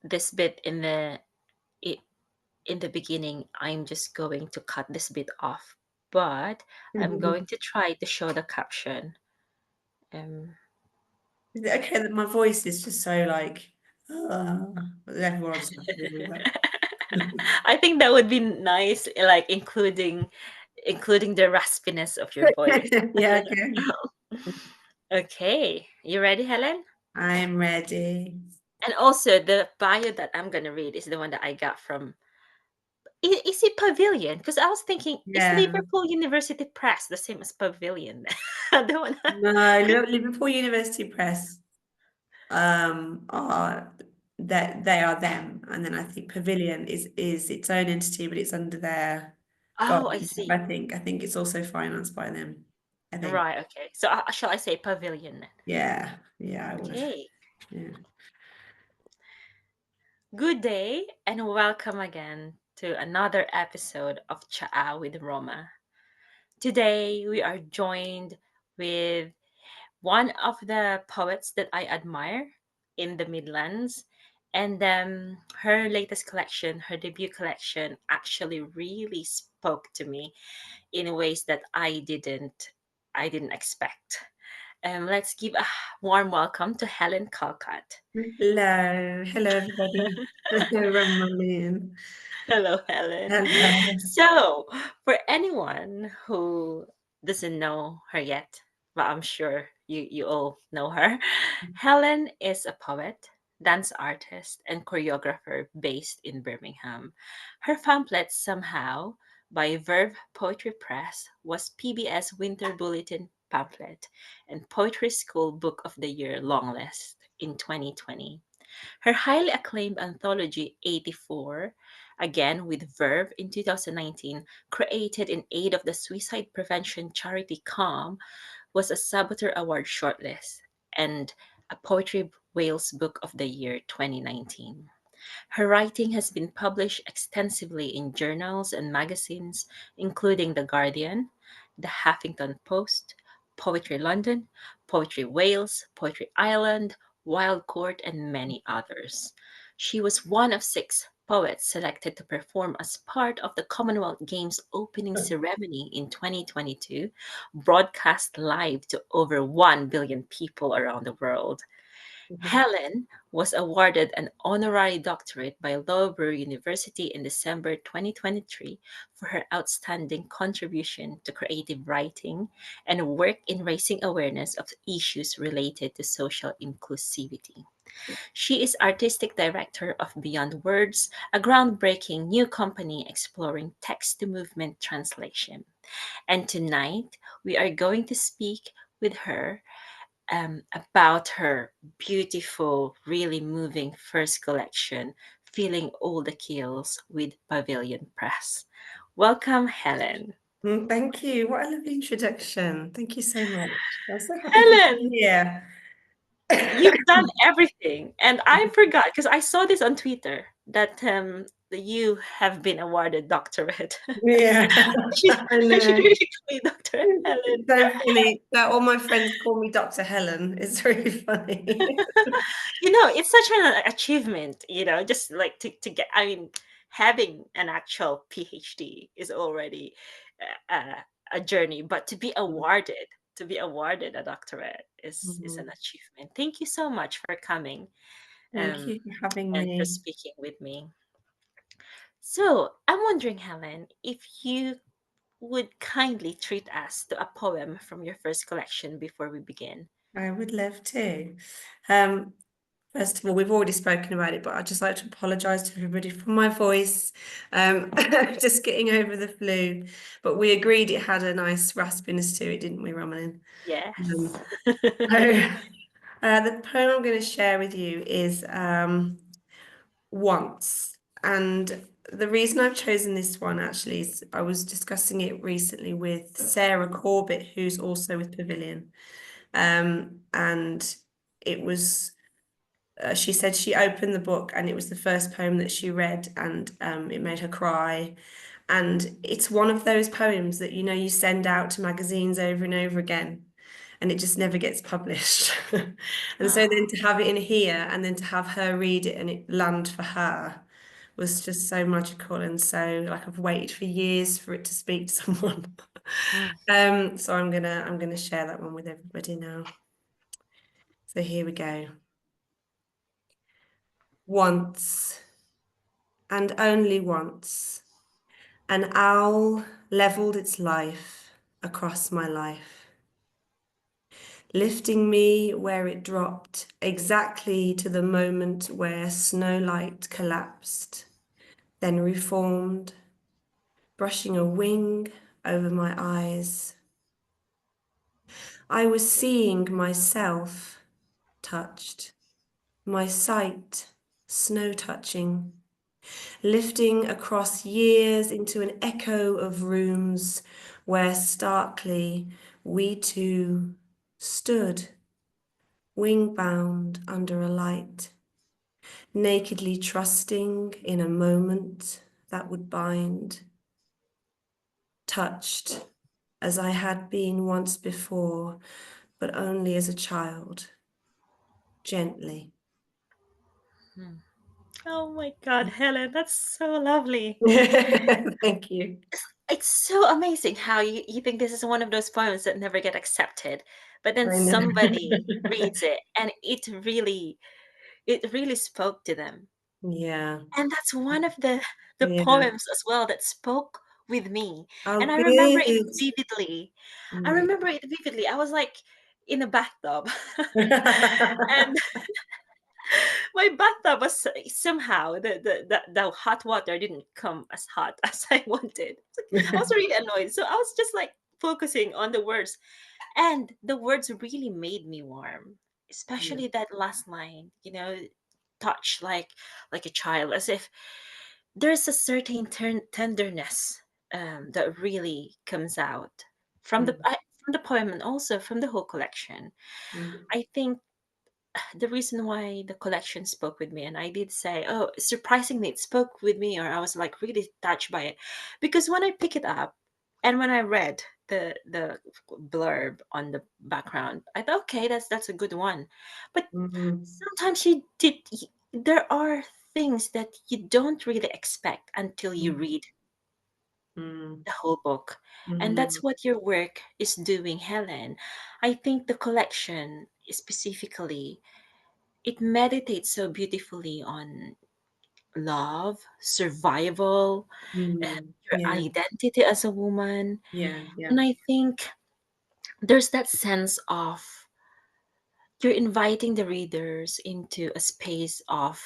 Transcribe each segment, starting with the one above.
this bit i- in the beginning, I'm just going to cut this bit off, but I'm going to try to show the caption. Um, Is it okay that my voice is just so like, everyone will just have to deal with that. I think that would be nice, like including the raspiness of your voice. Yeah, okay. Okay, you ready, Helen? I'm ready. And also, the bio that I'm gonna read is the one that I got from. Is it Pavilion? Because I was thinking, is Yeah. Liverpool University Press the same as Pavilion? The one. No, Liverpool University Press are that they are them, and then I think Pavilion is its own entity, but it's under their Oh, I guidance. see. I think it's also financed by them. I think. Right. Okay. So shall I say Pavilion then? Yeah, I would. Okay. Yeah. Good day and welcome again to another episode of Tsaá with Roma. Today we are joined with one of the poets that I admire in the Midlands. And her latest collection, her debut collection, actually really spoke to me in ways that I didn't expect. Let's give a warm welcome to Helen Calcutt. Hello, everybody. Hello, Romalyn. Hello, Helen. Hello. So, for anyone who doesn't know her yet, but I'm sure you all know her, Helen is a poet, dance artist, and choreographer based in Birmingham. Her pamphlet, Somehow, by Verve Poetry Press, was PBS Winter Bulletin pamphlet and Poetry School Book of the Year longlist in 2020. Her highly acclaimed anthology 84, again with Verve in 2019, created in aid of the suicide prevention charity CALM, was a Saboteur Award shortlist and a Poetry Wales Book of the Year 2019. Her writing has been published extensively in journals and magazines, including The Guardian, The Huffington Post, Poetry London, Poetry Wales, Poetry Ireland, Wild Court, and many others. She was one of 6 poets selected to perform as part of the Commonwealth Games opening ceremony in 2022, broadcast live to over 1 billion people around the world. Helen was awarded an honorary doctorate by Loughborough University in December 2023 for her outstanding contribution to creative writing and work in raising awareness of issues related to social inclusivity. She is artistic director of Beyond Words, a groundbreaking new company exploring text to movement translation. And tonight, we are going to speak with her about her beautiful, really moving first collection, Feeling All the Kills with Pavilion Press. Welcome, Helen. Thank you. What a lovely introduction. Thank you so much. I'm so happy to be Helen, here. you've done everything. And I forgot because I saw this on Twitter that you have been awarded doctorate. Yeah, I I should know. really call you Dr. Helen. It's so funny that all my friends call me Dr. Helen. It's really funny. It's such an achievement, just like to get, I mean, having an actual PhD is already a journey, but to be awarded a doctorate is an Mhm. achievement. Thank you so much for coming Thank um, you for having and for me. speaking with me. So I'm wondering, Helen, if you would kindly treat us to a poem from your first collection before we begin. I would love to. Um, First of all, we've already spoken about it, but I'd just like to apologise to everybody for my voice. Just getting over the flu. But we agreed it had a nice raspiness to it, didn't we, Roman? Yes. So, the poem I'm going to share with you is Once. And the reason I've chosen this one actually is I was discussing it recently with Sarah Corbett, who's also with Pavilion. And it was she said she opened the book and it was the first poem that she read, and it made her cry. And it's one of those poems that you send out to magazines over and over again. and it just never gets published. And so then to have it in here and then to have her read it and it land for her was just so magical. And so like I've waited for years for it to speak to someone. Mm. So I'm gonna share that one with everybody now. So here we go. Once, and only once, an owl leveled its life across my life, lifting me where it dropped, exactly to the moment where snowlight collapsed, then reformed, brushing a wing over my eyes. I was seeing myself touched, my sight snow touching, lifting across years into an echo of rooms where starkly we two stood, wing-bound under a light, nakedly trusting in a moment that would bind, touched as I had been once before, but only as a child, gently. Mm. Oh my God, Helen, that's so lovely. Thank you. It's so amazing how you think this is one of those poems that never get accepted, but then I know. somebody reads it and it really spoke to them. Yeah, And that's one of the yeah. poems as well that spoke with me. And Oh, I remember it good. vividly. I Yeah. remember it vividly. I was like in a bathtub. And my bathtub was somehow the hot water didn't come as hot as I wanted. I was really annoyed. So I was just like focusing on the words. And the words really made me warm. Yeah. Especially that last line, touch like a child, as if there's a certain tenderness that really comes out from Mm, from the poem and also from the whole collection. mm, I think the reason why the collection spoke with me, and I did say, oh, surprisingly, it spoke with me, or I was like really touched by it, because when I pick it up and when I read the blurb on the background, I thought, okay, that's a good one, but mm, sometimes there are things that you don't really expect until you mm, read mm, the whole book. And mm, that's what your work is doing, Helen. I think the collection specifically, it meditates so beautifully on love, survival, your yeah, identity as a woman. yeah, yeah. And I think there's that sense of you're inviting the readers into a space of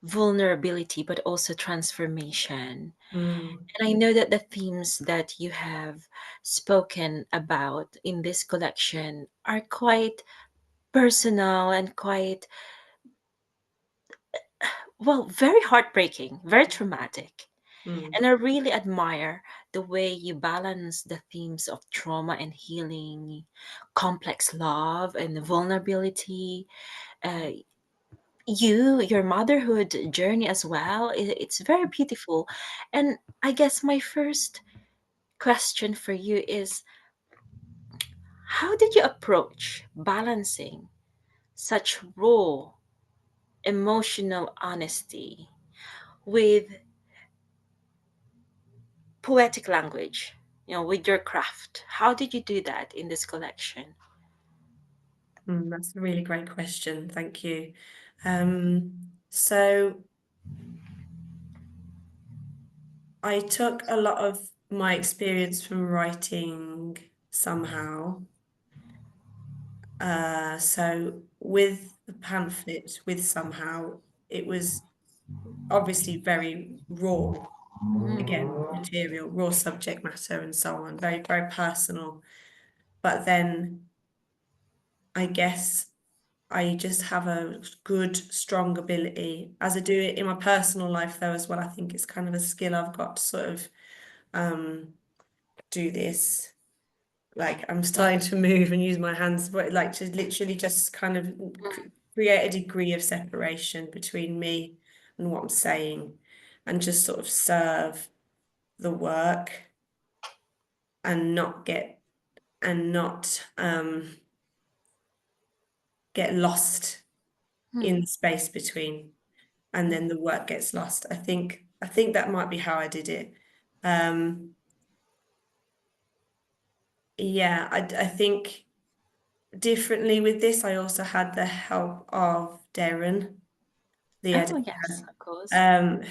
vulnerability, but also transformation. Mm, And I know that the themes that you have spoken about in this collection are quite personal and quite, well, very heartbreaking, very traumatic. mm, And I really admire the way you balance the themes of trauma and healing, complex love and vulnerability, uh, your motherhood journey as well. It's very beautiful. And I guess my first question for you is, how did you approach balancing such raw emotional honesty with poetic language, with your craft? How did you do that in this collection? that's a really great question. Thank you. So I took a lot of my experience from writing somehow. So with the pamphlet, with somehow, it was obviously very raw, again, Mm, material, raw subject matter and so on, very, very personal. But then I guess I just have a good, strong ability, as I do it in my personal life though as well. I think it's kind of a skill I've got to sort of um do this. Like I'm starting to move and use my hands, but like to literally just kind of mm, create a degree of separation between me and what I'm saying, and just sort of serve the work and not get and not get lost in the space between, and then the work gets lost. I think that might be how I did it. Um, yeah, I think differently with this. I also had the help of Darren, the Oh, yes, editor, of course.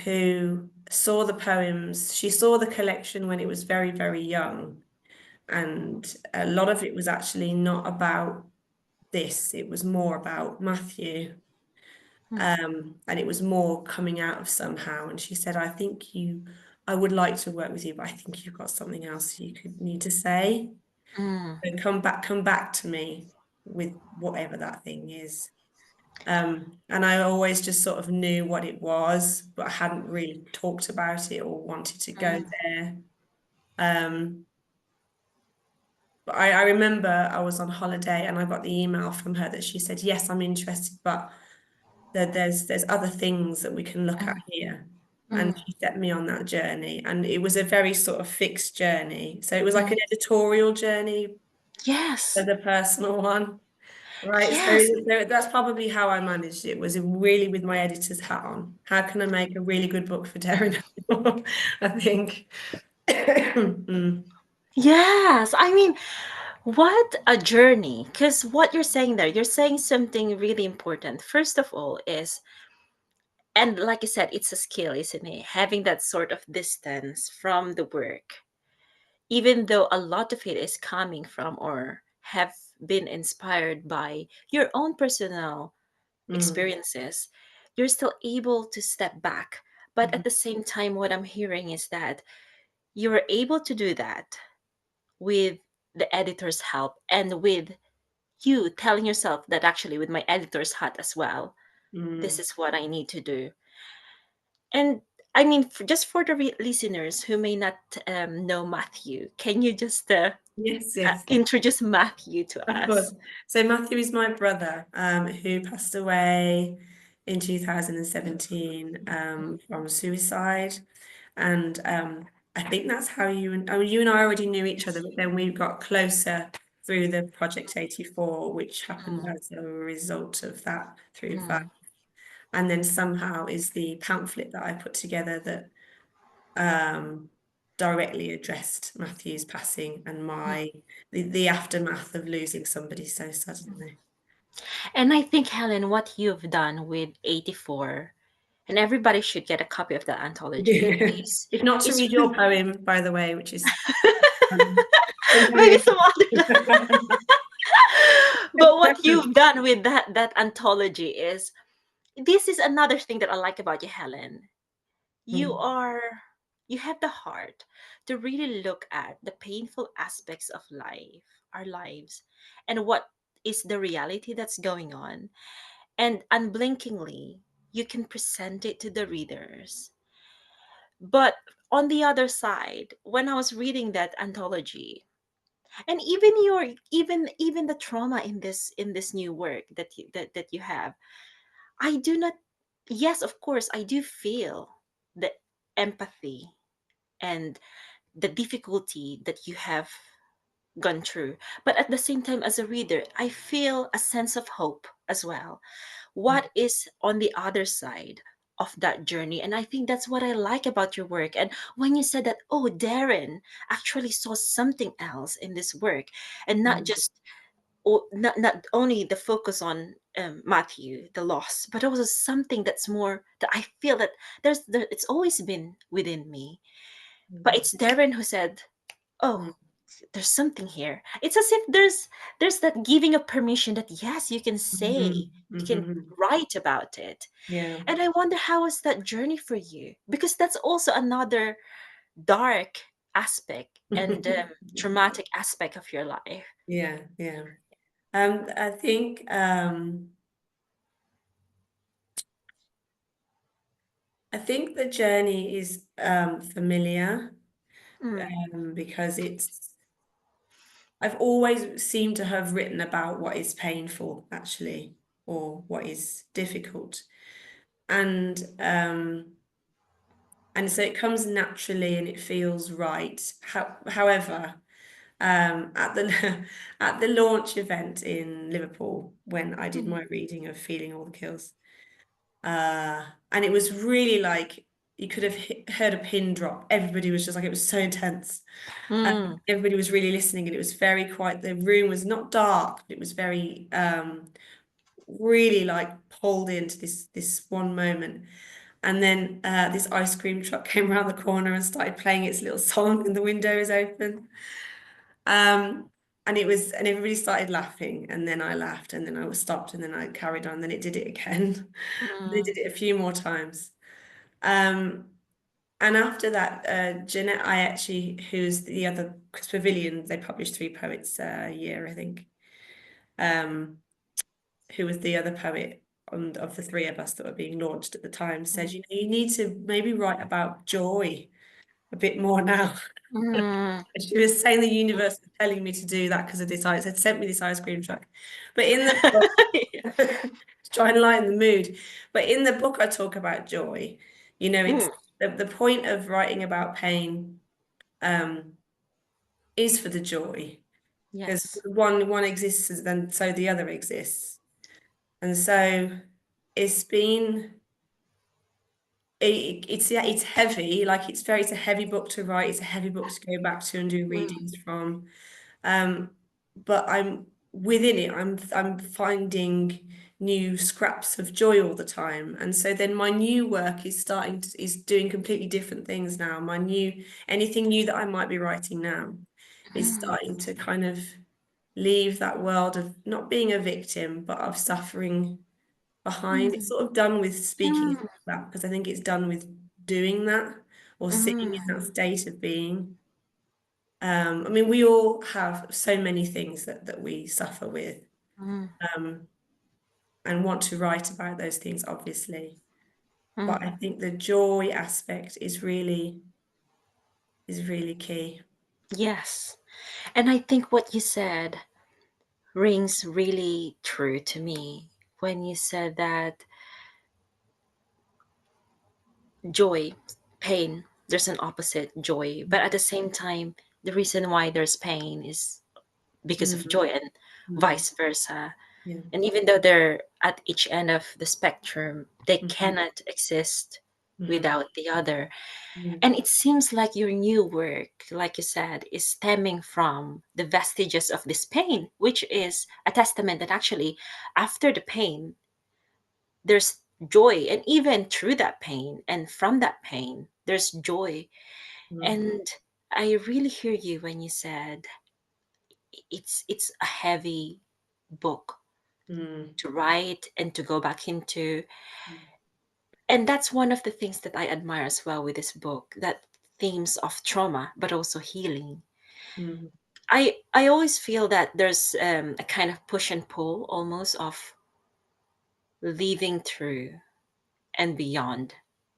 who saw the poems. She saw the collection when it was very, very young. And a lot of it was actually not about this, it was more about Matthew. And it was more coming out of somehow. And she said, I would like to work with you, but I think you've got something else you could need to say. Mm, So come back to me with whatever that thing is. And I always just sort of knew what it was, but I hadn't really talked about it or wanted to go mm, there. Um, but I remember I was on holiday and I got the email from her that she said, yes, I'm interested, but there's other things that we can look at mm, here. And mm, she set me on that journey. And it was a very sort of fixed journey. So it was like mm. an editorial journey, Yes, but a personal one. Right. yes, So that's probably how I managed it, was really with my editor's hat on. How can I make a really good book for Darren? I think. Mm, yes. I mean, what a journey. Because what you're saying there, you're saying something really important. First of all, is, and like I said, it's a skill, isn't it? Having that sort of distance from the work, even though a lot of it is coming from or have been inspired by your own personal mm, experiences, you're still able to step back. But at the same time, what I'm hearing is that you're able to do that with the editor's help and with you telling yourself that actually, with my editor's hat as well, this mm. is what I need to do. And I mean, just for the listeners who may not know Matthew, can you just Yes, yes. introduce Matthew to Of us? course. So Matthew is my brother, who passed away in 2017 from suicide. And I think that's how you and I already knew each other, but then we got closer through the Project 84, which happened Mm, as a result of that through that. mm, And then somehow is the pamphlet that I put together that um, directly addressed Matthew's passing and mm, the aftermath of losing somebody so mm. suddenly. And I think, Helen, what you've done with 84, and everybody should get a copy of that anthology, If not to is read your poem, by the way, which is maybe sometimes some other. But what you've done with that anthology is, this is another thing that I like about you, Helen. You Mm, are you have the heart to really look at the painful aspects of life, our lives, and what is the reality that's going on. And unblinkingly, you can present it to the readers. But on the other side, when I was reading that anthology, and even even the trauma in this new work that you have, I do not, yes, of course, I do feel the empathy and the difficulty that you have gone through. But at the same time, as a reader, I feel a sense of hope as well. What is on the other side of that journey? And I think that's what I like about your work. And when you said that, oh, Darren actually saw something else in this work, and not mm, just not only the focus on Matthew, the loss, but also something that's more, that I feel that it's always been within me. But mm, it's Darren who said, "Oh, mm, there's something here." It's as if there's that giving of permission that yes, you can say, mm, you can mhm. write about it. Yeah. And I wonder, how was that journey for you? Because that's also another dark aspect and traumatic aspect of your life. Yeah, yeah. Um, I think um, I think the journey is familiar Mm, because I've always seemed to have written about what is painful, actually, or what is difficult. And and so it comes naturally and it feels right. However, at the at the launch event in Liverpool when I did Mm. my reading of Feeling All the Kills. And it was really like you could have heard a pin drop. Everybody was just like, it was so intense. Mm. Everybody was really listening, and it was very quiet. The room was not dark, but it was very really like pulled into this one moment. And then this ice cream truck came around the corner and started playing its little song, and the window was open. And it was, and everybody started laughing, and then I laughed, and then I was stopped, and then I carried on. Then it did it again. They Mm. did it a few more times. Um, and after that, Jeanette, I actually, who's the other, because Pavilion, they published three poets a year, I think. Um, who was the other poet of the three of us that were being launched at the time, said, you know, you need to maybe write about joy a bit more now. Mm. She was saying the universe was telling me to do that because of this ice, had sent me this ice cream truck. But in the book, to try and lighten the mood. But in the book, I talk about joy. You know, it's Mm. the point of writing about pain um, is for the joy. Because Yes. one exists, and then so the other exists. And so it's been it's yeah, it's heavy, like it's a heavy book to write, it's a heavy book to go back to and do Mm. readings from. Um, but I'm within it, I'm finding new scraps of joy all the time. And so then my new work is doing completely different things now. Anything new that I might be writing now is Mm. starting to kind of leave that world of not being a victim, but of suffering behind. It's Mm. sort of done with speaking Mm. about that because I think it's done with doing that or sitting Mm. in that state of being. I mean, we all have so many things that we suffer with, Mm. um, and want to write about those things, obviously. But Mm. I think the joy aspect is really key. Yes. And I think what you said rings really true to me when you said that joy, pain, there's an opposite joy, but at the same time, the reason why there's pain is because of Mm, joy and mm, vice versa. yeah. And even though they're at each end of the spectrum, they Mhm, cannot exist mhm, without the other. mm, And it seems like your new work, like you said, is stemming from the vestiges of this pain, which is a testament that actually, after the pain, there's joy. And even through that pain and from that pain, there's joy. mm, And I really hear you when you said it's a heavy book mm, to write and to go back into. And that's one of the things that I admire as well with this book, that themes of trauma but also healing. mm, I always feel that there's a kind of push and pull almost of living through and beyond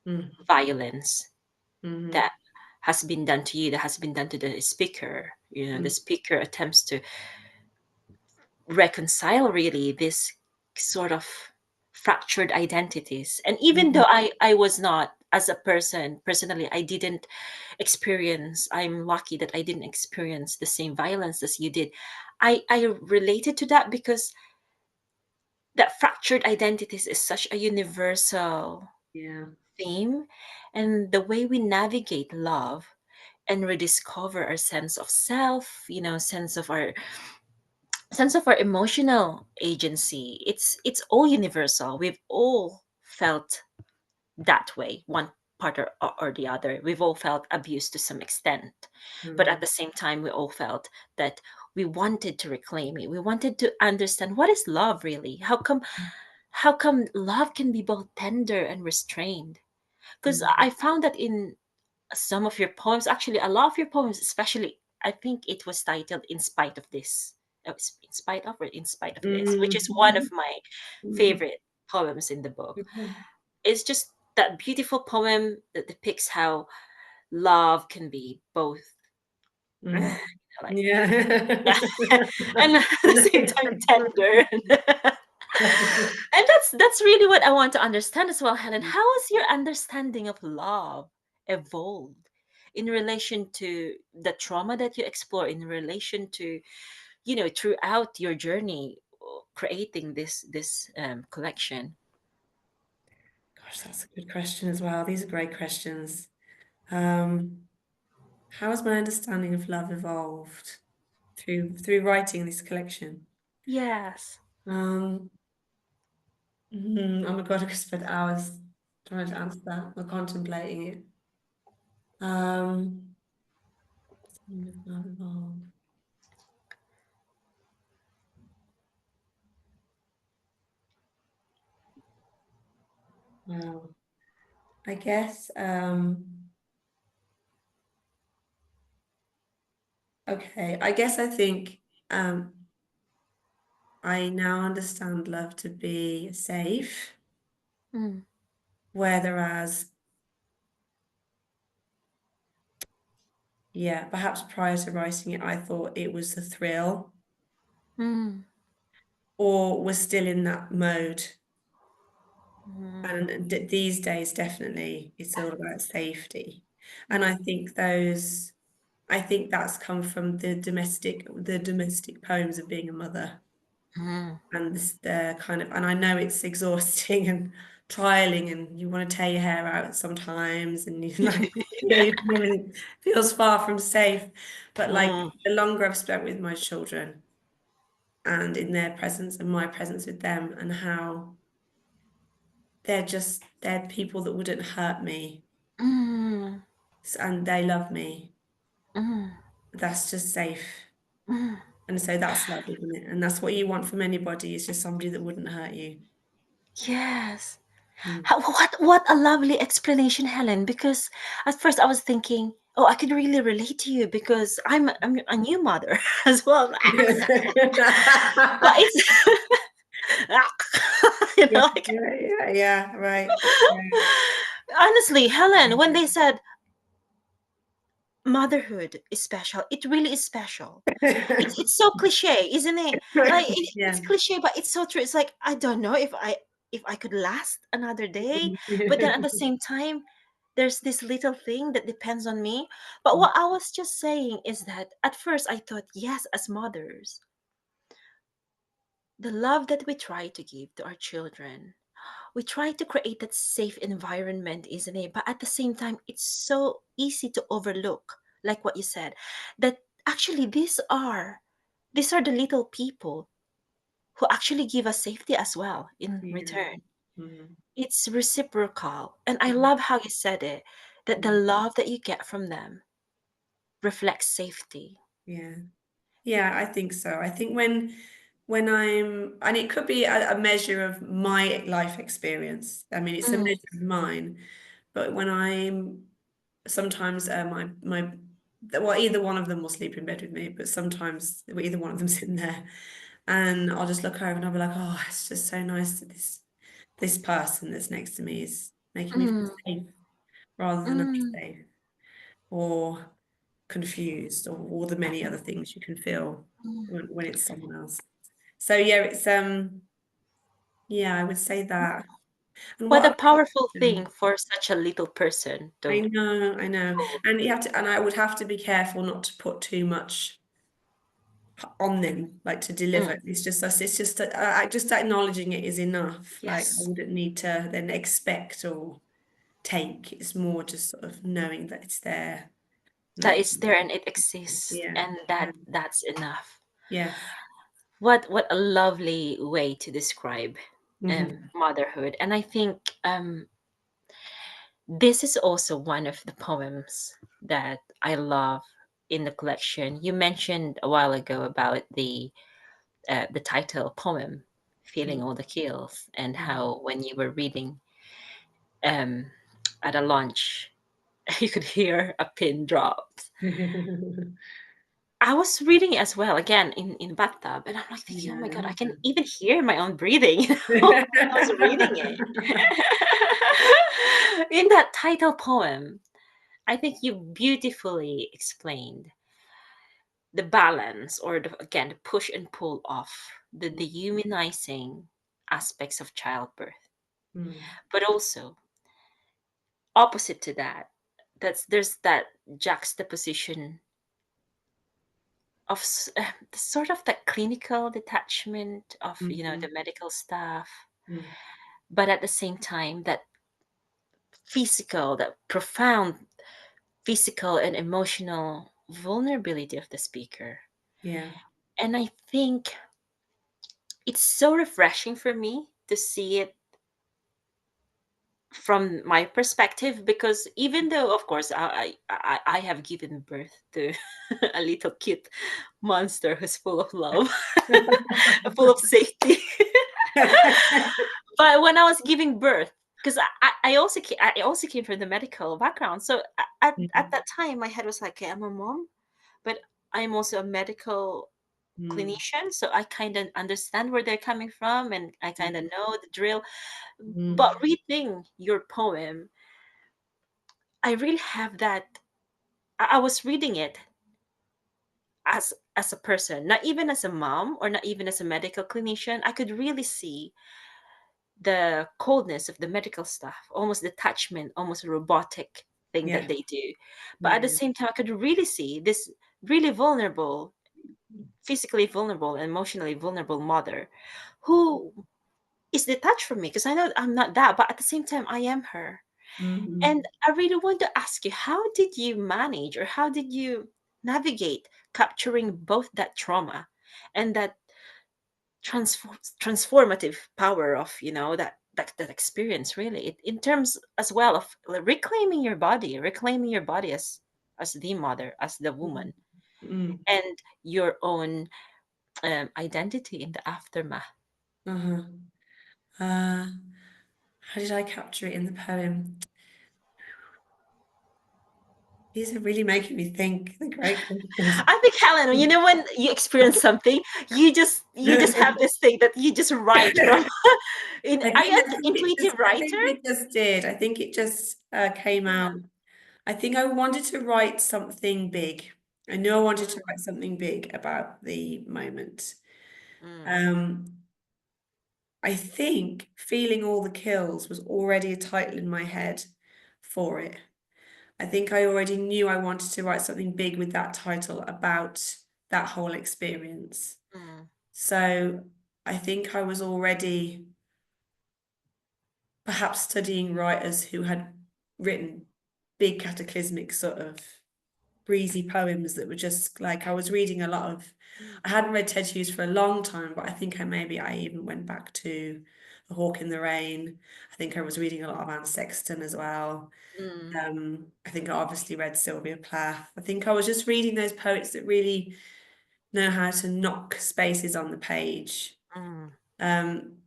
mm, violence mm, that has been done to you, that has been done to the speaker. You know, the mm, speaker attempts to reconcile really this sort of fractured identities. And even mm, though I was not, as a person personally, I didn't experience, I'm lucky that I didn't experience the same violence as you did. I related to that because that fractured identities is such a universal yeah. theme, and the way we navigate love and rediscover our sense of self, you know, sense of our emotional agency, it's all universal. We've all felt that way, one part or the other. We've all felt abused to some extent, but at Mm, the same time we all felt that we wanted to reclaim it. We wanted to understand what is love really. How come love can be both tender and restrained? Because mm, I found that in some of your poems, actually a lot of your poems, especially, I think it was titled In Spite of This. In spite of, or In Spite of This, which is one of mm, my mm, favorite poems in the book. mm, It's just that beautiful poem that depicts how love can be both mm. like, Yeah. yeah, and at the same time tender. And that's really what I want to understand as well, Helen. How has your understanding of love evolved in relation to the trauma that you explore, in relation to, throughout your journey creating this collection? Gosh, that's a good question as well. These are great questions. Um, how has my understanding of love evolved through writing this collection? Yes. Um, oh my God, I could spend hours trying to answer that or contemplating it. Um, love evolved. Wow. I guess, okay, I guess I think um, I now understand love to be safe, Mm, whereas, yeah, perhaps prior to writing it, I thought it was the thrill, mm, or was still in that mode. mm, And these days, definitely, it's all about safety. And mm, I think that's come from the domestic poems of being a mother. mm, And the kind of, and I know it's exhausting and trialing, and you want to tear your hair out sometimes, and you like, everything feels far from safe. But like mm, the longer I've spent with my children and in their presence and my presence with them, and how they're people that wouldn't hurt me, mm, and they love me. mm, That's just safe. mm. And so that's love, isn't it? And that's what you want from anybody, is just somebody that wouldn't hurt you. Yes. Mm. What a lovely explanation, Helen. Because at first I was thinking, oh, I can really relate to you because I'm a new mother as well. But it's Yeah, like yeah, yeah, yeah, right. Yeah. honestly, Helen, when they said motherhood is special, it really is special. It's so cliche, isn't it? Like it's Yeah. cliche, but it's so true. It's like I don't know if I could last another day, but then at the same time, there's this little thing that depends on me. But what I was just saying is that at first I thought, yes, as mothers, the love that we try to give to our children, we try to create that safe environment, isn't it? But at the same time, it's so easy to overlook, like what you said, that actually these are the little people who actually give us safety as well in Yeah. return. Mm. It's reciprocal. And I love how you said it, that the Mm. love that you get from them reflects safety. Yeah. Yeah, I think so. I think when I'm, and it could be a measure of my life experience. I mean, it's a Mm, measure of mine, but when I'm sometimes well, either one of them will sleep in bed with me, but sometimes either one of them's in there, and I'll just look over and I'll be like, oh, it's just so nice that this person that's next to me is making me feel mm, safe rather than mm, unsafe or confused, or all the many other things you can feel mm. when it's someone else. So yeah, it's yeah, I would say that. And What what a other powerful thing question? for such a little person, I though. know, I know. And you have to, and I would have to be careful not to put too much on them, like to Mm, deliver. It's just us, it's just just acknowledging it is enough. Like I yes, wouldn't need to then expect or take. It's more just sort of knowing that it's there. And that that, is there and it exists, yeah, and yeah, that's enough. yes. What a lovely way to describe Hmm. motherhood. And I think this is also one of the poems that I love in the collection. You mentioned a while ago about the title poem, "Feeling All the Kills," and how when you were reading um, at a lunch, you could hear a pin drop. I was reading it as well, again in the bathtub, and I'm like thinking, oh Yeah, my I god, I love can even hear my own breathing. I was reading it. that. In that title poem, I think you beautifully explained the balance, or again the push and pull of the dehumanizing aspects of childbirth, Mm, but also opposite to that, there's that juxtaposition of sort of that clinical detachment of, the Mhm. medical staff, Mm. but at the same time that that profound physical and emotional vulnerability of the speaker. Yeah. And I think it's so refreshing for me to see it from my perspective, because even though of course I have given birth to a little cute monster who's full of love, full of safety. But when I was giving birth, because I also came from the medical background, so at Mm. that time my head was like, okay, I'm a mom, but I'm also a medical Mm. clinician, so I kind of understand where they're coming from, and I kind of know the drill. But Mm. reading your poem, I really have that. I was reading it as a person, not even as a mom or not even as a medical clinician. I could really see the coldness of the medical staff, almost detachment, almost robotic thing that Yeah. they do. But at the Yeah. same time, I could really see this really vulnerable, physically vulnerable, emotionally vulnerable mother who is detached from me, because I know I'm not that, but at the same time, I am her. And Mhm. I really want to ask you, how did you manage, or how did you navigate capturing both that trauma and that transformative power of, that experience, really, in terms as well of like, reclaiming your body as the mother, as the woman, Mm. and your own identity in the aftermath. Uh-huh. Uh, how did I capture it in the poem? These are really making me think. The great questions. I think, Helen, when you experience something, you just have this thing that you just write from. Are you an intuitive I writer? think it just did. I think it just came out. I think I wanted to write something big. I knew I wanted to write something big about the moment. Mm, Um, I think Feeling All the Kills was already a title in my head for it. I think I already knew I wanted to write something big with that title about that whole experience. mm, So I think I was already perhaps studying writers who had written big cataclysmic sort of breezy poems that were just like I was reading a lot of. I hadn't read Ted Hughes for a long time, but I think I even went back to The Hawk in the Rain. I think I was reading a lot of Anne Sexton as well. mm, I think I obviously read Sylvia Plath. I think I was just reading those poets that really know how to knock spaces on the page. mm, Um,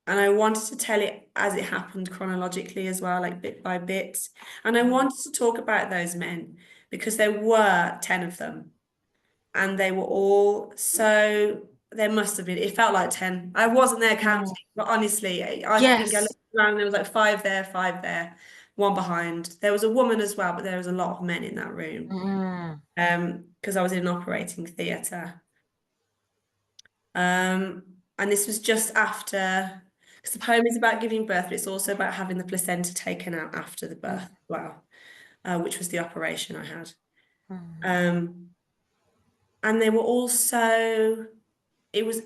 and I wanted to tell it as it happened chronologically as well, like bit by bit. And I mm, wanted to talk about those men because there were 10 of them and they were all so, there must have been, it felt like 10. I wasn't there mm. counting, but honestly, I think I Yes. looked around, there was like five there, one behind. There was a woman as well, but there was a lot of men in that room. Mm, Because I was in an operating theatre. And this was just after, because the poem is about giving birth, but it's also about having the placenta taken out after the birth mm, as well, which was the operation I had. mm, Um, and they were also, I was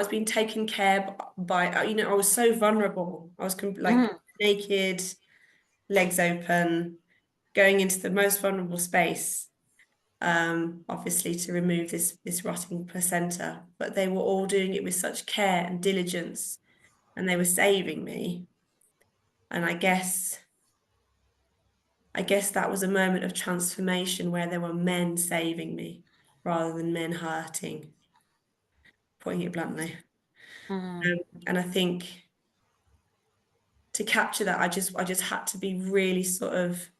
being taken care by, I was so vulnerable. I was like mm, naked, legs open, going into the most vulnerable space. Obviously to remove this rotting placenta, but they were all doing it with such care and diligence, and they were saving me. And I guess that was a moment of transformation where there were men saving me rather than men hurting, putting it bluntly. mm, And I think to capture that, I just had to be really sort of.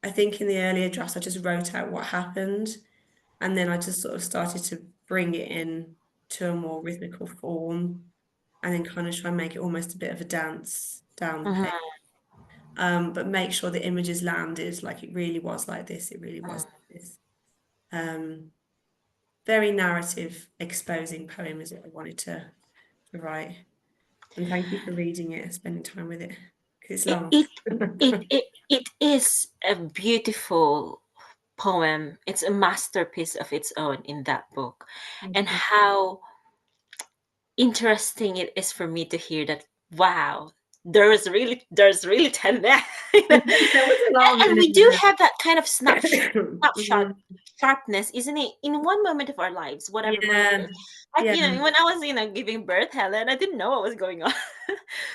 I think in the earlier drafts, I just wrote out what happened, and then I just sort of started to bring it in to a more rhythmical form and then kind of try and make it almost a bit of a dance down the page. mm, But make sure the images landed like it really was like this. It really was mm. like this. Um, Very narrative exposing poem is what I wanted to write. And thank you for reading it and spending time with it. 'cause it's It long. it it is a beautiful poem. It's a masterpiece of its own in that book. And Mhm. how interesting it is for me to hear that, wow, there's really 10 there. There was a lot of And men we in do there. have that kind of snapshot Mhm. sharpness, isn't it, in one moment of our lives, whatever moment it Yeah, is. Like, yeah. when I was, giving birth, Helen, I didn't know what was going on.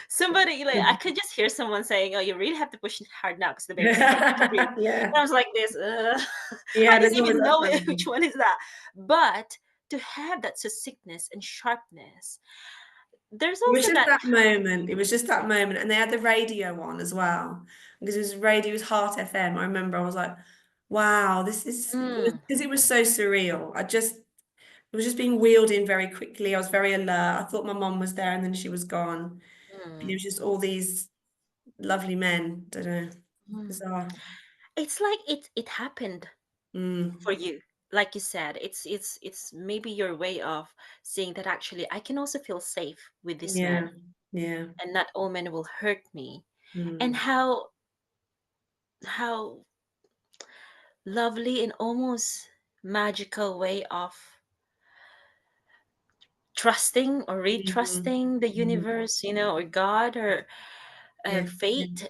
Somebody, like, I could just hear someone saying, oh, you really have to push hard now because the baby's struggling to breathe. Yeah, And I was like this, I yeah, there's didn't always even that know which time. one is that. But to have that succinctness and sharpness, there's It was also just that. that moment. It was just that moment. And they had the radio on as well. Because it was Heart FM. I remember I was like, wow, Mm, because it was so surreal. It was just being wheeled in very quickly. I was very alert. I thought my mom was there and then she was gone. And it mm, was just all these lovely men. Don't know. mm. Bizarre. It's like it happened for Mm. you. Like you said, it's maybe your way of saying that actually I can also feel safe with this man, Yeah. Yeah. and not all men will hurt me. And Mm. how lovely and almost magical way of trusting or Mm. retrusting the Mm. universe, or God, or Yeah. Yeah. fate,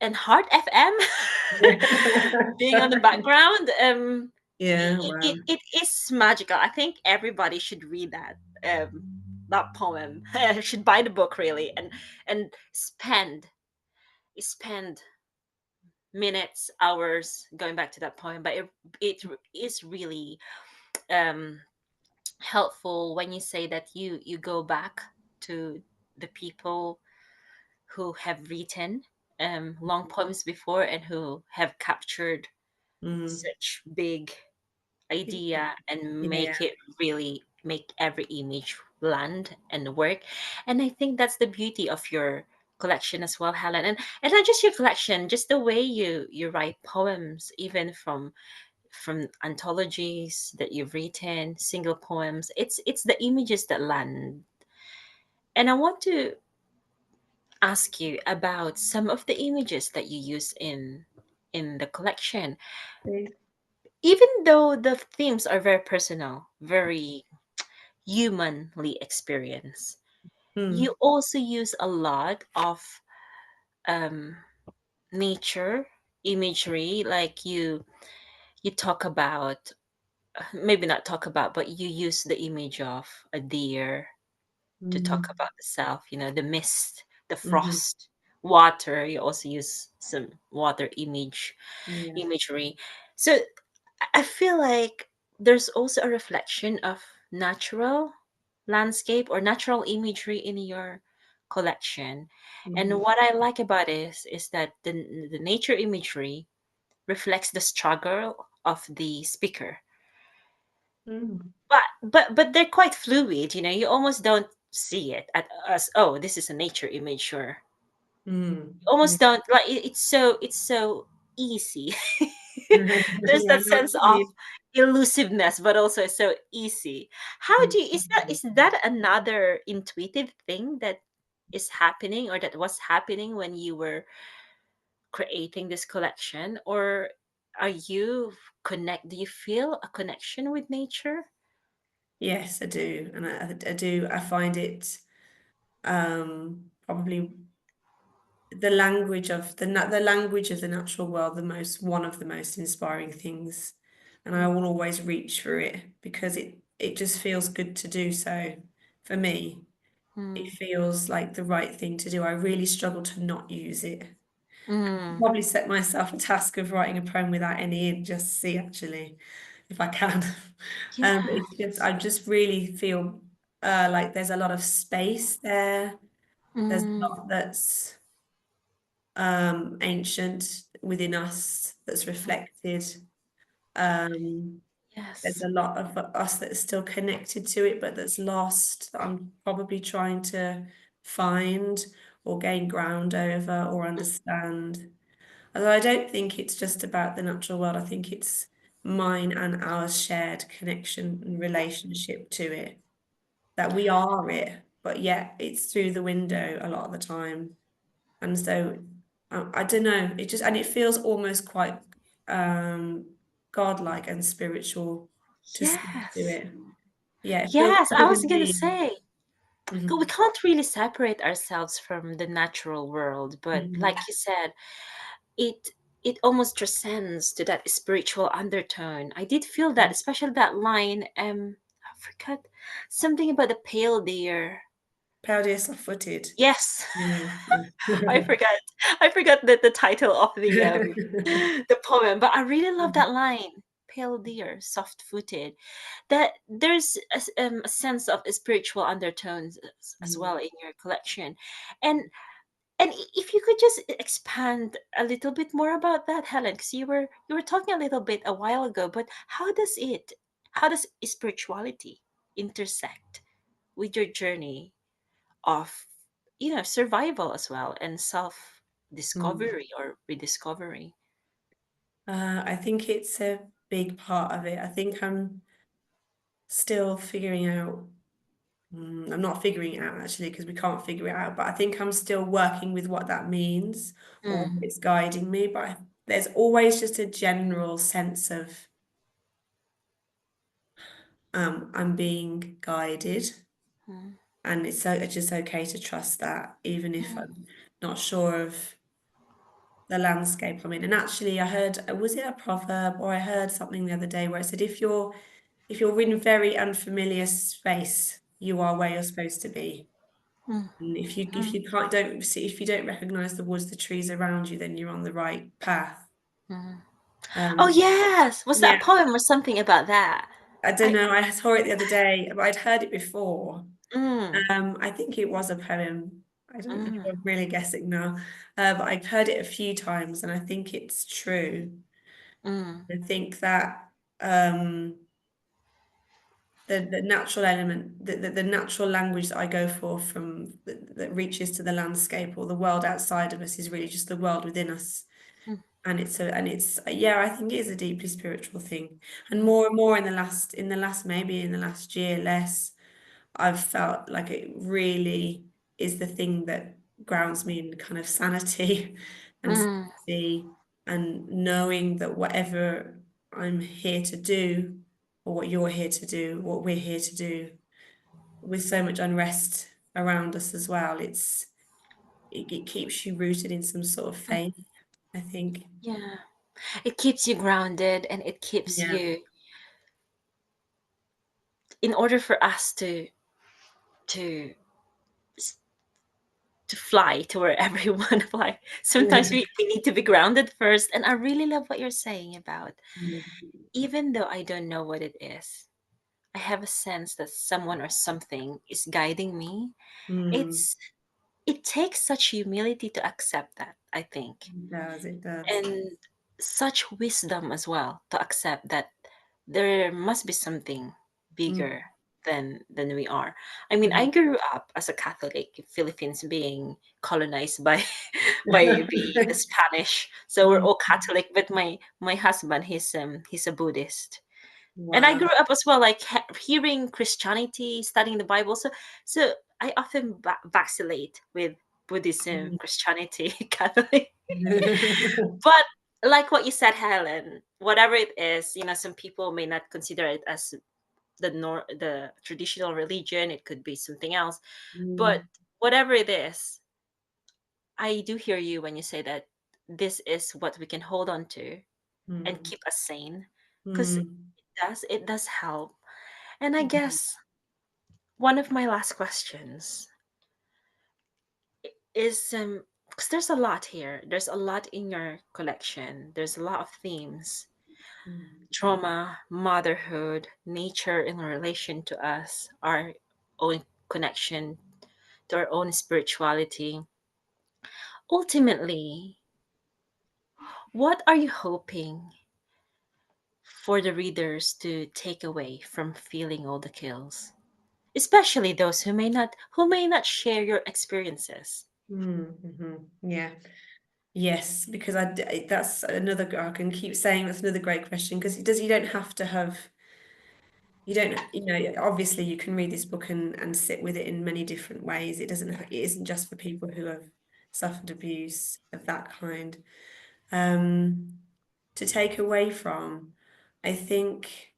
and Heart FM Yeah. being on the background. Yeah. Wow. It is magical. I think everybody should read that poem. Should buy the book really, and spend minutes, hours going back to that poem. But it is really um helpful when you say that you go back to the people who have written long poems before, and who have captured Mm. such big idea and Yeah. make every image land and work. And I think that's the beauty of your collection as well, Helen. And not just your collection, just the way you write poems, even from anthologies that you've written, single poems. It's the images that land. And I want to ask you about some of the images that you use in the collection. Even though the themes are very personal, very humanly experienced, Mm. you also use a lot of um, nature imagery. Like you talk about, maybe not talk about, but you use the image of a deer to talk Mm. about the self, the mist, the Mhm. frost, water. You also use some water Yeah. imagery. So I feel like there's also a reflection of natural landscape or natural imagery in your collection. And Mhm. what I like about it is that the nature imagery reflects the struggle of the speaker. Mm. But they're quite fluid, you almost don't see it as, oh, this is a nature image, or Mm. almost Yeah. don't, like, it's so easy. There's Yeah, I that know what sense you of mean. elusiveness, but also so easy. How do you, Mhm. is that another intuitive thing that is happening, or that was happening when you were creating this collection? Or are you do you feel a connection with nature? Yes, I do. And I do. I find it probably the language of the natural world one of the most inspiring things. And I will always reach for it because it just feels good to do so for me. It Mm, feels like the right thing to do. I really struggle to not use it. mm, Probably set myself a task of writing a poem without any ink just to see actually if I can. But yeah. it's just I just really feel like there's a lot of space there. There's a Mm, lot that's ancient within us that's reflected. Um, there's yes. a lot of us that's still connected to it, but that's lost, that I'm probably trying to find or gain ground over or understand. Although I don't think it's just about the natural world, I think it's mine and our shared connection and relationship to it, that we are it, but yet it's through the window a lot of the time. And so I don't know, it just, and it feels almost quite godlike and spiritual to do Yes. it. Yeah, it feels Yes, I was gonna vividly. say, we Mhm, can't really separate ourselves from the natural world, but like mhm, you said, it it almost transcends to that spiritual undertone. I did feel that, mhm. especially that line, I forgot something about the pale deer. Pale soft-footed. Yes. Yeah. I forgot. I forgot the title of the poem, but I really love that line. Pale deer, soft-footed. That there's a sense of spiritual undertones as well in your collection, and if you could just expand a little bit more about that, Helen, because you were talking a little bit a while ago, but how does spirituality intersect with your journey of survival as well and self Mm. discovery or rediscovery? I think it's a big part of it. I think I'm still figuring out. I'm not figuring it out actually because we can't figure it out, but I think I'm still working with what that means or Mm, it's guiding me. But there's always just a general sense of I'm being guided, mm, and it's just okay to trust that, even if mm, I'm not sure of the landscape I'm in. And actually, I heard, was it a proverb or I heard something the other day where it said, if you're in very unfamiliar space, you are where you're supposed to be. mm, And if mm, you can't don't see if you don't recognize the woods, the trees around you, then you're on the right path. mm. Oh Um, yes, was that yeah, a poem or something about that? I don't I know. I saw it the other day, but I'd heard it before. mm, I think it was a poem. I don't know. mm, I'm really guessing now, but I've heard it a few times, and I think it's true. mm, I think that um, the natural element, the natural language that I go for from that reaches to the landscape or the world outside of us is really just the world within us. mm, And it's yeah, I think it is a deeply spiritual thing. mm, And more in the last maybe in the last year less, I've felt like it really is the thing that grounds me in kind of sanity and mm, safety, and knowing that whatever I'm here to do, or what you're here to do, what we're here to do, with so much unrest around us as well, it keeps you rooted in some sort of mm. faith, I think. Yeah, it keeps you grounded and it keeps Yeah. you, in order for us to to fly to wherever you want to fly. Sometimes we need to be grounded first. And I really love what you're saying about, even though I don't know what it is, I have a sense that someone or something is guiding me. Mm, It's it takes such humility to accept that, I think, it does, it does. and such wisdom as well to accept that there must be something Mm, bigger than we are. I mean, I mm. grew up as a Catholic, Philippines being colonized by by the Spanish, so we're Mm, all Catholic. But my husband, he's a Buddhist, and I wow. grew up as well, like hearing Christianity, studying the Bible. So I often vacillate with Buddhism, Mm. Christianity, Catholic. But like what you said, Helen, whatever it is, some people may not consider it as the traditional religion. It could be something else. But Mm, whatever it is, I do hear you when you say that this is what we can hold on to and mm, keep us sane, because mm, it does help. And I mm, guess one of my last questions is, because there's a lot here. There's a lot in your collection. There's a lot of themes: mm, trauma, motherhood, nature in relation to us, our own connection to our own spirituality. Ultimately, what are you hoping for the readers to take away from feeling all the kills? Especially those who may not share your experiences. Yeah. Yes, because that's another, I can keep saying that's another great question, because you don't have to have, you don't, obviously you can read this book and sit with it in many different ways. It isn't just for people who have suffered abuse of that kind. Um, to take away from, I think,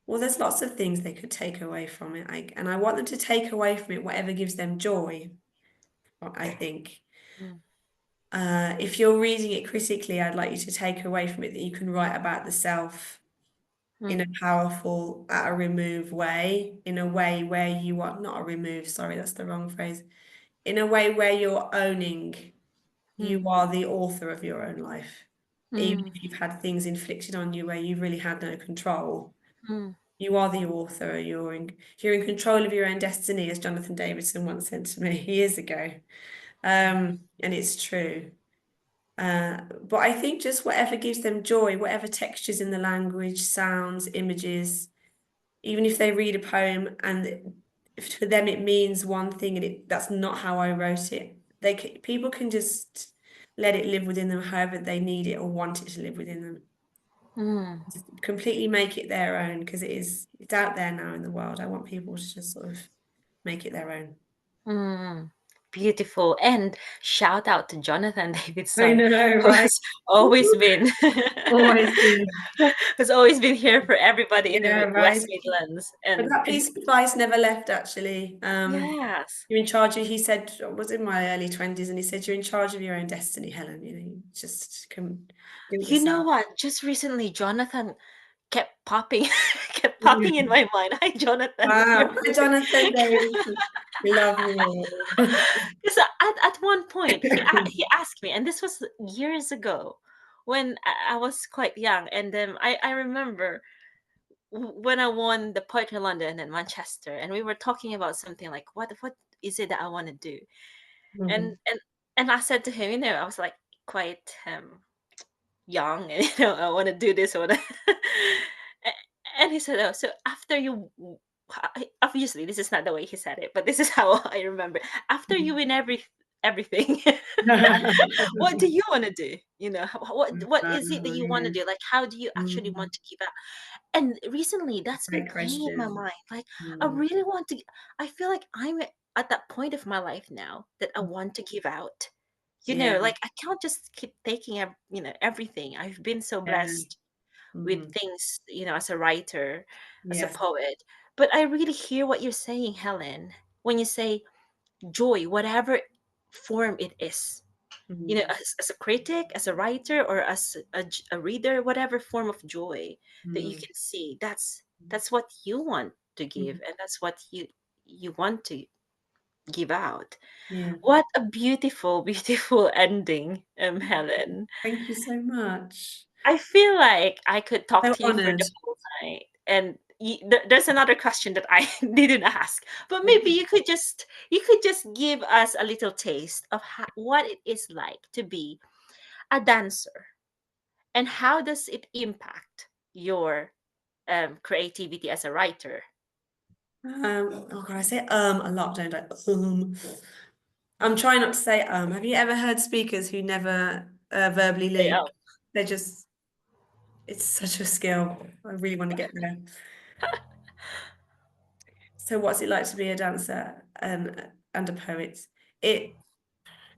well, there's lots of things they could take away from it. And I want them to take away from it whatever gives them joy, I think. Mm, If you're reading it critically, I'd like you to take away from it that you can write about the self in a mm, powerful, at a remove way, in a way where you are not a remove, sorry, that's the wrong phrase, in a way where you're owning you mm, are the author of your own life. Even mm, if you've had things inflicted on you where you've really had no control, mm, you are the author. You're in control of your own destiny, as Jonathan Davidson once said to me years ago. And it's true. But I think just whatever gives them joy, whatever textures in the language, sounds, images, even if they read a poem and if for them it means one thing and that's not how I wrote it, people can just let it live within them however they need it or want it to live within them. mm, Just completely make it their own because it's out there now in the world. I want people to just sort of make it their own. mm. Beautiful. And shout out to Jonathan I Davidson, know, who right? has always been Always been. who's always been here for everybody in the Yeah, West right. Midlands. But And that piece of advice never left, actually. yes. You're in charge of, he said, I was in my early 20s, and he said, you're in charge of your own destiny, Helen. You just can do it You know yourself. what? Just recently, Jonathan kept popping, kept popping in my mind. Hi, Jonathan, if you're Wow. Hi, Jonathan Davidson. We love you. because at one point he asked me, and this was years ago when I was quite young, and I remember when I won the Poetry London and Manchester, and we were talking about something like what is it that I want to do, and Mhm. and and I said to him, I was like quite young, and I want to do this, I want to. And he said, "Oh, so after you, obviously this is not the way he said it, but this is how I remember. After you win everything, what do you want to do? What is it that you want Yeah. to do? Like, how do you actually Mm. want to give out?" And recently, that's been Great playing in my question. mind. Like, I Mm. really want to. I feel like I'm at that point of my life now that I want to give out. Yeah, Like I can't just keep taking everything. I've been so yeah. blessed with Mhm. things, as a writer, as a Yes. poet. But I really hear what you're saying, Helen, when you say joy, whatever form it is. Mhm. As a critic, as a writer, or as a reader, whatever form of joy that you Mm. can see, that's what you want to give, Mhm. and that's what you want to give out. Yeah. What a beautiful, beautiful ending, Helen. Thank you so much. I feel like I could talk So to you for honored. the whole night. And there's another question that I didn't ask, but maybe you could just give us a little taste of what it is like to be a dancer, and how does it impact your creativity as a writer? Oh God, I say a lot, don't I? I'm trying not to say. Have you ever heard speakers who never verbally Say, leap? oh, They're just, it's such a skill. I really want to get there. So what's it like to be a dancer and a poet? It,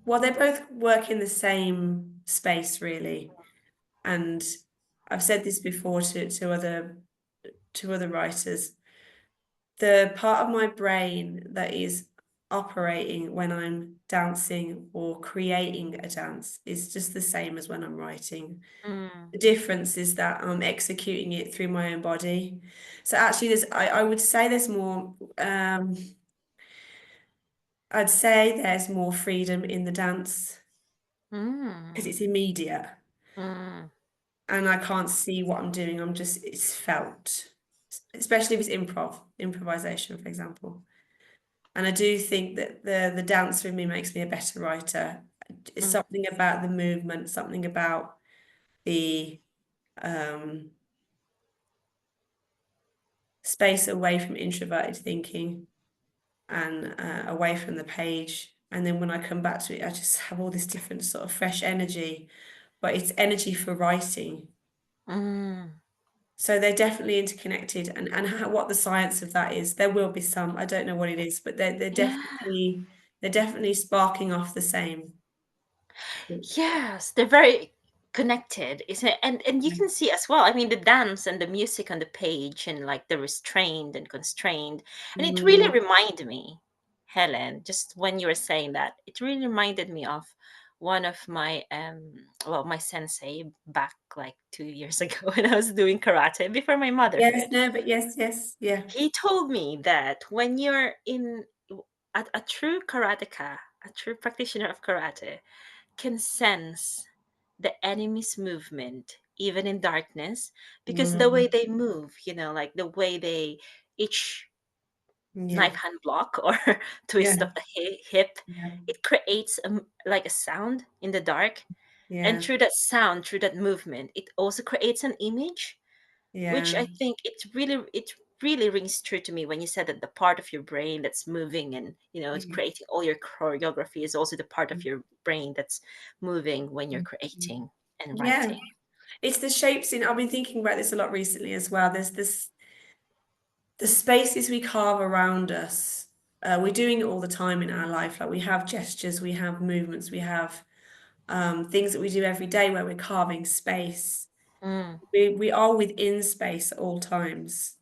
well, they both work in the same space, really. And I've said this before to other writers. The part of my brain that is operating when I'm dancing or creating a dance is just the same as when I'm writing. mm, The difference is that I'm executing it through my own body. So actually, I would say there's more. I'd say there's more freedom in the dance because mm, it's immediate mm, and I can't see what I'm doing. It's felt, especially if it's improvisation, for example. And I do think that the dancer in me makes me a better writer. It's mm, something about the movement, something about the um, space away from introverted thinking and away from the page. And then when I come back to it, I just have all this different sort of fresh energy, but it's energy for writing. mm, So they're definitely interconnected. And what the science of that is, there will be some, I don't know what it is, but they're yeah. definitely They're definitely sparking off the same. Yes, they're very connected, isn't it? And you can see as well. I mean, the dance and the music on the page, and like the restrained and constrained, and it really Mm. reminded me, Helen. Just when you were saying that, it really reminded me of one of my well, my sensei back like 2 years ago when I was doing karate before my Yes, motherhood. no, but yes, yes, yeah. He told me that when you're in a true karateka, a true practitioner of karate, can sense the enemy's movement even in darkness, because the way Mm. they move, like the way they each Yeah, knife hand block or yeah, twist of the hip, yeah, it creates like a sound in the dark, and yeah, through that sound, through that movement, it also creates an image, which yeah, I think it really rings true to me when you said that the part of your brain that's moving and it's yeah. creating all your choreography is also the part of your brain that's moving when you're creating and Yeah, writing. it's the shapes in. I've been thinking about this a lot recently as well. There's this the spaces we carve around us. We're doing it all the time in our life. Like we have gestures, we have movements, we have things that we do every day where we're carving space. Mm, We are within space at all times,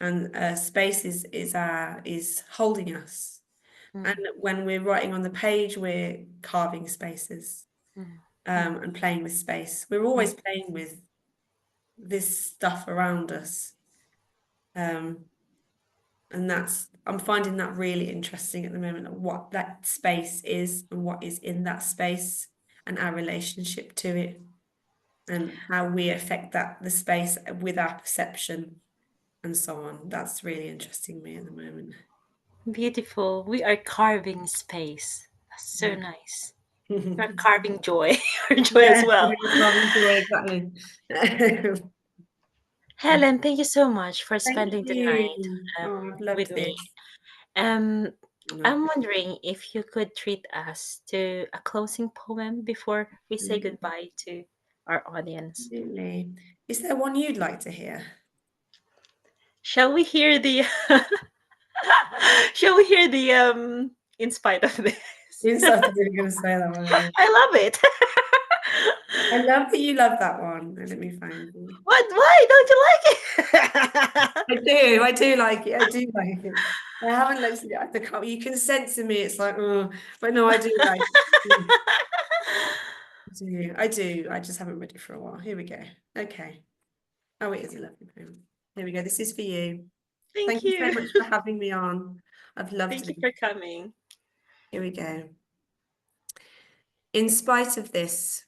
and space is holding us. And mm, when we're writing on the page, we're carving spaces mm, mm, and playing with space. We're mm. always playing with this stuff around us. Um, and I'm finding that really interesting at the moment, of what that space is and what is in that space and our relationship to it and how we affect the space with our perception and so on. That's really interesting me at the moment. Beautiful. We are carving space. That's so Yeah. nice. We're carving joy, or joy as Yeah, well. we're carving joy, exactly. Helen, thank you so much for Thank spending the night you. Oh, I've with loved me. this. Um, No, I'm wondering if you could treat us to a closing poem before we say goodbye to our audience. absolutely. Is there one you'd like to hear? Shall we hear the shall we hear the in spite of this? You started really going to say that one. Aren't you? I love it. I love that you love that one. Let me find it. What? Why don't you like it? I do like it. I do like it. I haven't looked at it at the cover. You can sense in me. It's like, oh, but no, I do like it. I do. I just haven't read it for a while. Here we go. Okay. Oh, it is a lovely poem. Here we go. This is for you. Thank Thank you so you. much for having me on. I've loved Thank you it. for coming. Here we go. In spite of this,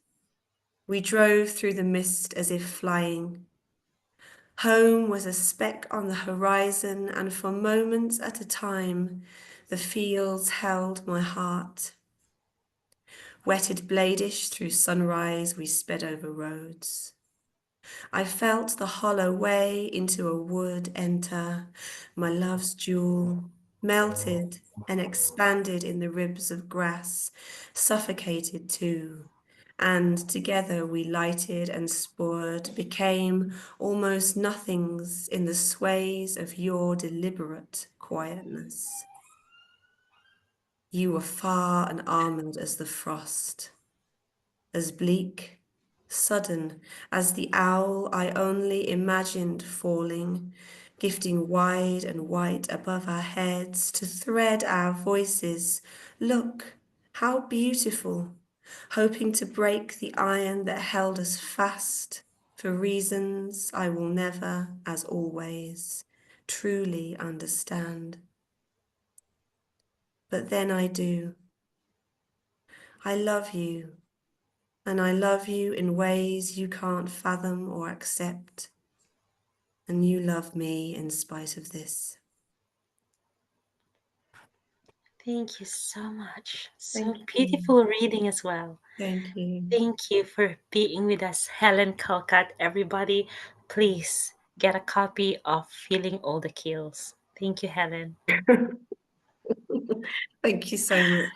we drove through the mist as if flying. Home was a speck on the horizon, and for moments at a time, the fields held my heart. Wetted bladish through sunrise, we sped over roads. I felt the hollow way into a wood enter, my love's jewel, melted and expanded in the ribs of grass, suffocated too. And together we lighted and spored, became almost nothings in the sways of your deliberate quietness. You were far and armored as the frost, as bleak, sudden as the owl I only imagined falling, gifting wide and white above our heads to thread our voices. Look, how beautiful, hoping to break the iron that held us fast for reasons I will never, as always, truly understand. But then I do. I love you. And I love you in ways you can't fathom or accept. And you love me in spite of this. Thank you so much. Thank So you. beautiful reading as well. Thank you. Thank you for being with us, Helen Calcutt. Everybody, please get a copy of Feeling All the Kills. Thank you, Helen. Thank you so much.